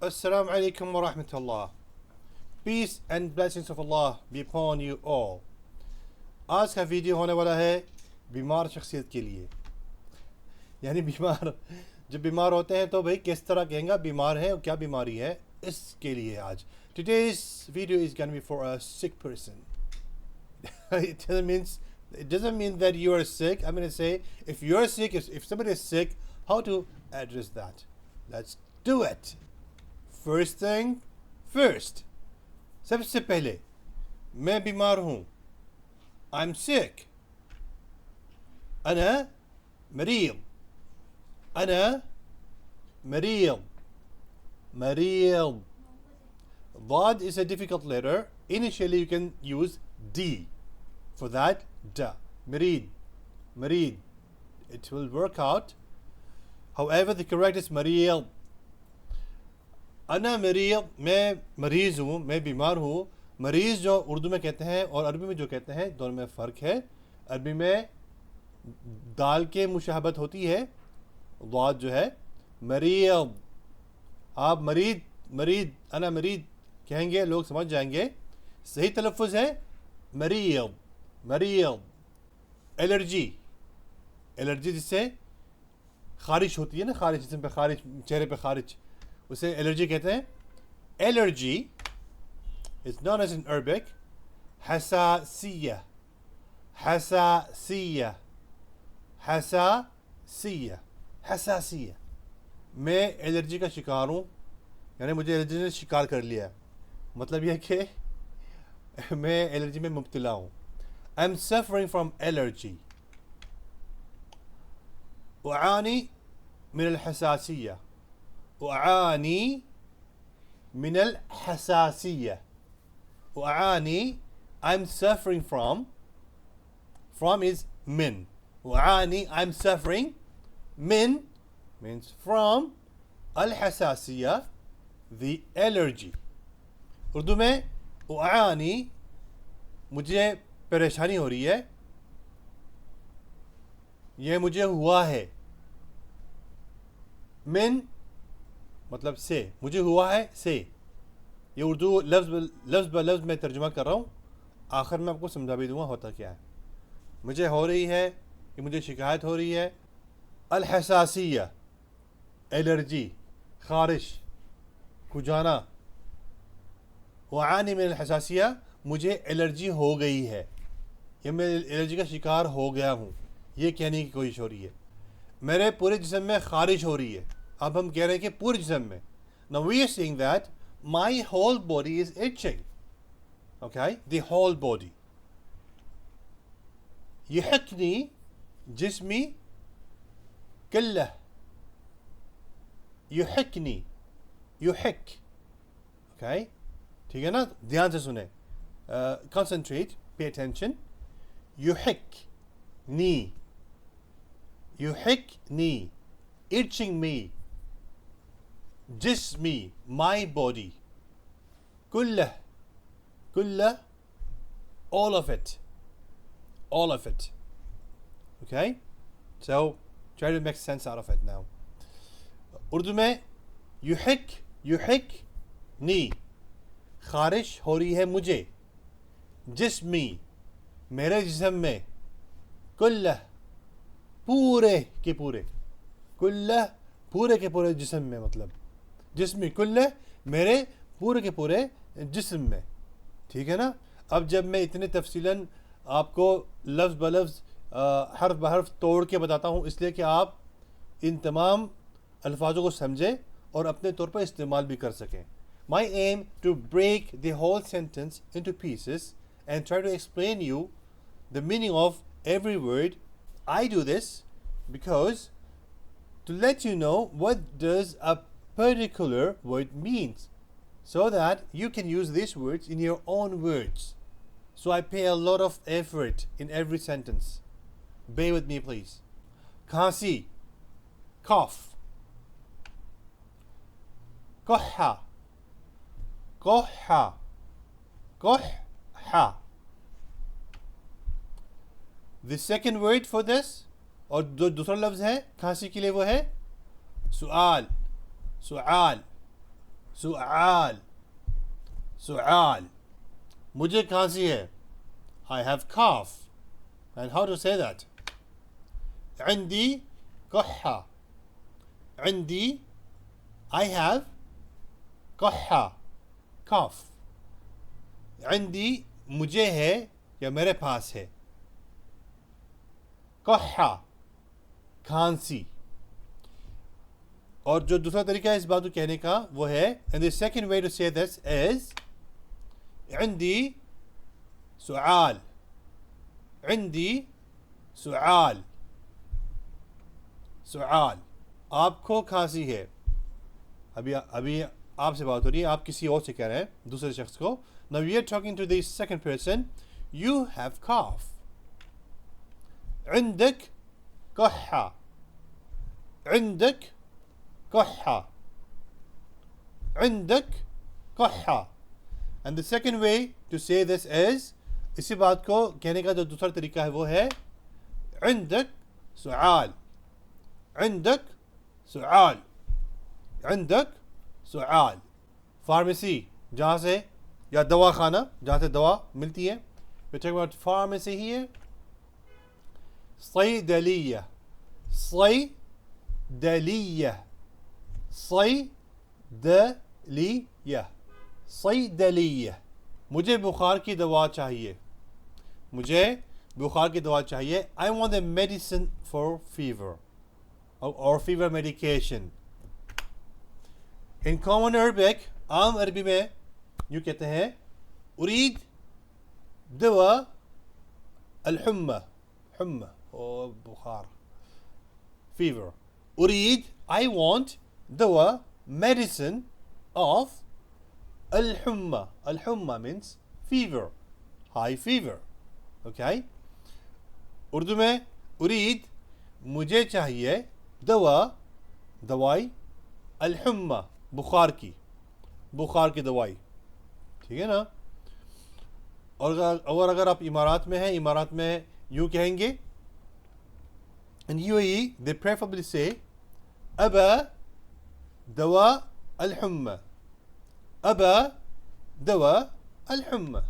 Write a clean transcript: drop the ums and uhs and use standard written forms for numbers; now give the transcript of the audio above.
Assalamu alaikum wa rahmatullah. Peace and blessings of Allah be upon you all. आज का video होने वाला है बीमार शख्सियत के लिए, यानी बीमार जब बीमार होते हैं तो भाई किस तरह कहेंगे बीमार है और क्या बीमारी है, इसके लिए आज. Today's video is going to be for a sick person. It doesn't mean that you are sick. I'm going to say if you're sick, if somebody is sick, how to address that. Let's do it. First thing first. सबसे पहले मैं बीमार हूँ. I'm sick. أنا مريض. أنا مريض. مريض. Dad is a difficult letter. Initially you can use D for that. Da. مريض. مريض. It will work out. However, the correct is مريض. अना मरीज़, मैं मरीज़ हूँ, मैं बीमार हूँ. मरीज़ जो उर्दू में कहते हैं और अरबी में जो कहते हैं दोनों में फ़र्क है. अरबी में दाल के मुशाहबत होती है, दाद जो है मरीज़. आप मरीज़ अना मरीज़ कहेंगे, लोग समझ जाएंगे. सही तलफ़्फ़ुज़ है मरीज़. एलर्जी जिससे ख़ारिश होती है ना, ख़ारिश जिसम पे ख़ारिश, चेहरे पे ख़ारिश, उसे एलर्जी कहते हैं. Allergy is known as in Arabic حساسية. मैं एलर्जी का शिकार हूँ, यानी मुझे एलर्जी ने शिकार कर लिया. मतलब यह कि मैं एलर्जी में मुब्तला हूँ. I am suffering from allergy. أعاني من الحساسية. أعاني من الحساسية. أعاني, I'm suffering from is من. أعاني, I'm suffering. من means from. الحساسية, the allergy. Urdu में أعاني, मुझे परेशानी हो रही है, यह मुझे हुआ है. min मतलब से, मुझे हुआ है से. ये उर्दू लफ्ज़ ब लफ्ज़ में तर्जुमा कर रहा हूँ. आखिर में आपको समझा भी दूँगा होता क्या है. मुझे हो रही है, कि मुझे शिकायत हो रही है. अल-हसासिया, एलर्जी, ख़ारिश, खुजाना. वआनी मिन अल-हसासिया, मुझे एलर्जी हो गई है, या मैं एलर्जी का शिकार हो गया हूँ, ये कहने की कोशिश हो रही है. मेरे पूरे जिस्म में ख़ारिश हो रही है. अब हम कह रहे हैं कि पूरे जिस्म में. Now we are saying that my whole body is itching. Okay, the whole body. يحكني جسمي كله. يحكني, يحك. Okay, ठीक है ना, ध्यान से सुने. Concentrate, pay attention. يحكني, يحكني, itching me. جسمي, my body. كله, all of it. Okay, so try to make sense out of it now. Urdu में युहिकनी, ख़ारिश हो रही है मुझे. जिस्मी, मेरे जिस्म में. कुल्लह, पूरे के पूरे. कुल्लह, पूरे के पूरे जिस्म में, मतलब जिस्मी कुल्लह, मेरे पूरे के पूरे जिस्म में. ठीक है ना. अब जब मैं इतने तफसीलन आपको लफ्ज़ ब लफ्ज़ हर्फ ब हर्फ तोड़ के बताता हूँ, इसलिए कि आप इन तमाम अल्फाजों को समझें और अपने तौर पर इस्तेमाल भी कर सकें. My aim to break the whole sentence into pieces and try to explain you the meaning of every word. I do this because to let you know what does a particular word means, so that you can use these words in your own words. So I pay a lot of effort in every sentence. Bear with me, please. Kasi, cough. Koha, koha, koha. The second word for this, और जो दूसरा लफ्ज़ है खांसी के लिए, वो है सुआल. सुआल, सुआल सुआल मुझे खांसी है I have cough and how to say that عندي كحة عندي I have كحة cough عندي मुझे है या मेरे पास है कहा खांसी और जो दूसरा तरीका है इस बात को कहने का वो है and the second way to say this is عندي سؤال عندي سؤال سؤال आपको खांसी है अभी आपसे बात हो रही है आप किसी और से कह रहे हैं दूसरे शख्स को now we are talking to the second person you have cough عندك كحة عندك كحة عندك كحة and the second way to say this is इसी बात को कहने का जो दूसरा तरीका है वो है عندك سؤال عندك سؤال عندك سؤال फार्मेसी जहाँ से या दवा खाना जहाँ से दवा मिलती है we're talking about pharmacy here صيدلية صيدلية صيدلية صيدلية मुझे बुखार की दवा चाहिए मुझे बुखार की दवा चाहिए I want a medicine for fever or fever medication in common Arabic आम अरबी में यूँ कहते हैं उरीद दवा الحمى حمى और बुखार fever أريد I want دواء medicine of الحمى الحمى means fever high fever okay Urdu में أريد मुझे चाहिए दवाई الحمى बुखार की दवाई ठीक है ना और अगर आप इमारात में हैं इमारात में यूँ कहेंगे in UAE they preferably say أبا دواء الحمى أبا دواء الحمى